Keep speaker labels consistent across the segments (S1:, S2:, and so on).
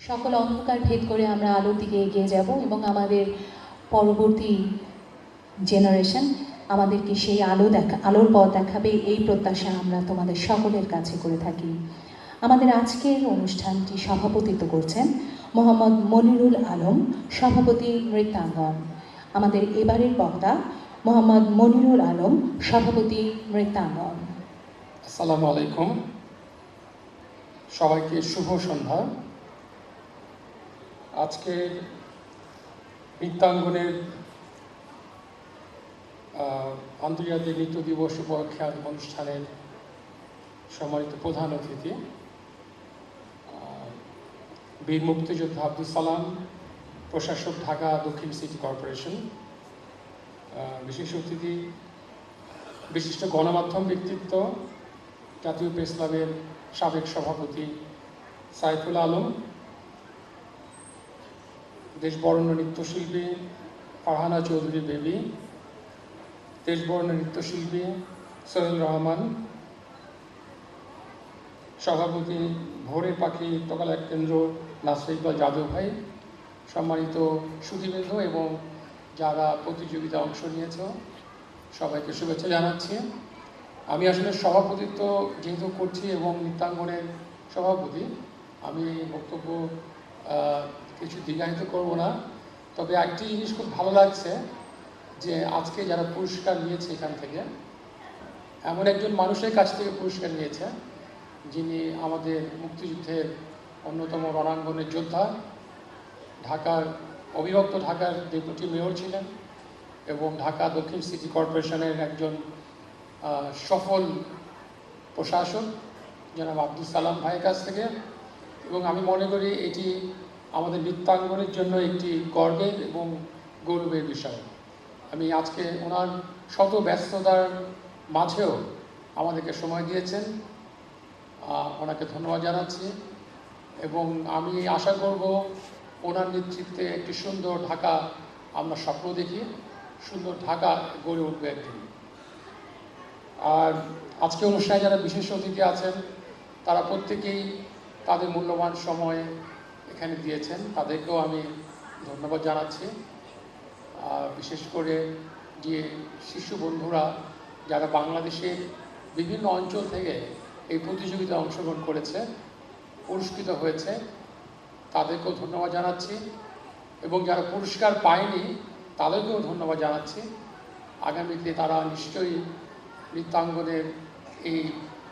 S1: সকল অন্ধকার ভেদ করে আমরা আলোর দিকে এগিয়ে যাব এবং আমাদের পরবর্তী জেনারেশন আমাদেরকে সেই আলোর পথ দেখাবে, এই প্রত্যাশা আমরা তোমাদের সকলের কাছে করে থাকি। আমাদের আজকের অনুষ্ঠানটি সভাপতিত্ব করছেন মোহাম্মদ মনিরুল আলম, সভাপতি নৃত্যাঙ্গন। আমাদের এবারের বক্তা মোহাম্মদ মনিরুল আলম, সভাপতি নৃত্যাঙ্গন।
S2: আসসালামু আলাইকুম, সবাইকে শুভ সন্ধ্যা। আজকের নৃত্যাঙ্গনের আন্তর্জাতিক নৃত্য দিবস উপলক্ষে অনুষ্ঠানের সম্মানিত প্রধান অতিথি বীর মুক্তিযোদ্ধা আব্দুল সালাম, প্রশাসক, ঢাকা দক্ষিণ সিটি কর্পোরেশন। বিশেষ অতিথি বিশিষ্ট গণমাধ্যম ব্যক্তিত্ব, জাতীয় প্রেস ক্লাবের সাবেক সভাপতি সাইফুল আলম, দেশবরেণ্য নৃত্যশিল্পী ফারহানা চৌধুরী বেবি, দেশবরেণ্য নৃত্যশিল্পী সোহেল রহমান, সভাপতি ভোরের পাখি নৃত্যকলা কেন্দ্র নাসির ইকবাল যাদব ভাই, সম্মানিত সুধীবৃন্দ এবং যারা প্রতিযোগিতায় অংশ নিয়েছ সবাইকে শুভেচ্ছা জানাচ্ছি। আমি আসলে সভাপতিত্ব যেহেতু করছি এবং নৃত্যাঙ্গনের সভাপতি, আমি বক্তব্য কিছু দীর্ঘায়িত করব না। তবে একটি জিনিস খুব ভালো লাগছে যে আজকে যারা পুরস্কার নিয়েছে এখান থেকে, এমন একজন মানুষের কাছ থেকে পুরস্কার নিয়েছে যিনি আমাদের মুক্তিযুদ্ধের অন্যতম রণাঙ্গনের যোদ্ধা, অবিভক্ত ঢাকার ডেপুটি মেয়র ছিলেন এবং ঢাকা দক্ষিণ সিটি কর্পোরেশনের একজন সফল প্রশাসক জনাব আব্দুল সালাম ভাইয়ের কাছ থেকে। এবং আমি মনে করি এটি আমাদের নৃত্যাঙ্গনের জন্য একটি গর্বের এবং গৌরবের বিষয়। আমি আজকে ওনার শত ব্যস্ততার মাঝেও আমাদেরকে সময় দিয়েছেন, ওনাকে ধন্যবাদ জানাচ্ছি এবং আমি আশা করব ওনার নেতৃত্বে একটি সুন্দর ঢাকা আমরা স্বপ্ন দেখি, সুন্দর ঢাকা গড়ে উঠবে একদিন। আর আজকে অনুষ্ঠানে যারা বিশেষ অতিথি আছেন তারা প্রত্যেকেই তাদের মূল্যবান সময় এখানে দিয়েছেন, তাদেরকেও আমি ধন্যবাদ জানাচ্ছি। বিশেষ করে যে শিশু বন্ধুরা যারা বাংলাদেশের বিভিন্ন অঞ্চল থেকে এই প্রতিযোগিতায় অংশগ্রহণ করেছে, পুরস্কৃত হয়েছে, তাদেরকেও ধন্যবাদ জানাচ্ছি এবং যারা পুরস্কার পায়নি তাদেরকেও ধন্যবাদ জানাচ্ছি। আগামীতে তারা নিশ্চয়ই নৃত্যাঙ্গনের এই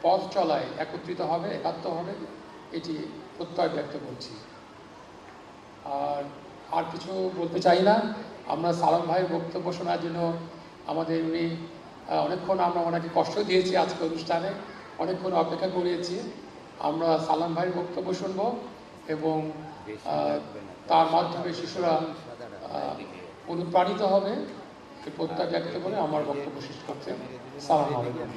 S2: পথ চলায় একত্রিত হবে, একাত্ম হবে, এটি প্রত্যয় ব্যক্ত করছি। আর কিছু বলতে চাই না। আমরা সালাম ভাইয়ের বক্তব্য শোনার জন্য উনি অনেকক্ষণ আমরা ওনাকে কষ্ট দিয়েছি, আজকে অনুষ্ঠানে অনেকক্ষণ অপেক্ষা করিয়েছি। আমরা সালাম ভাইয়ের বক্তব্য শুনব এবং তার মাধ্যমে শিশুরা অনুপ্রাণিত হবে, এই প্রত্যয় ব্যক্ত করে আমার বক্তব্য শেষ করতে। সালাম আলাইকুম।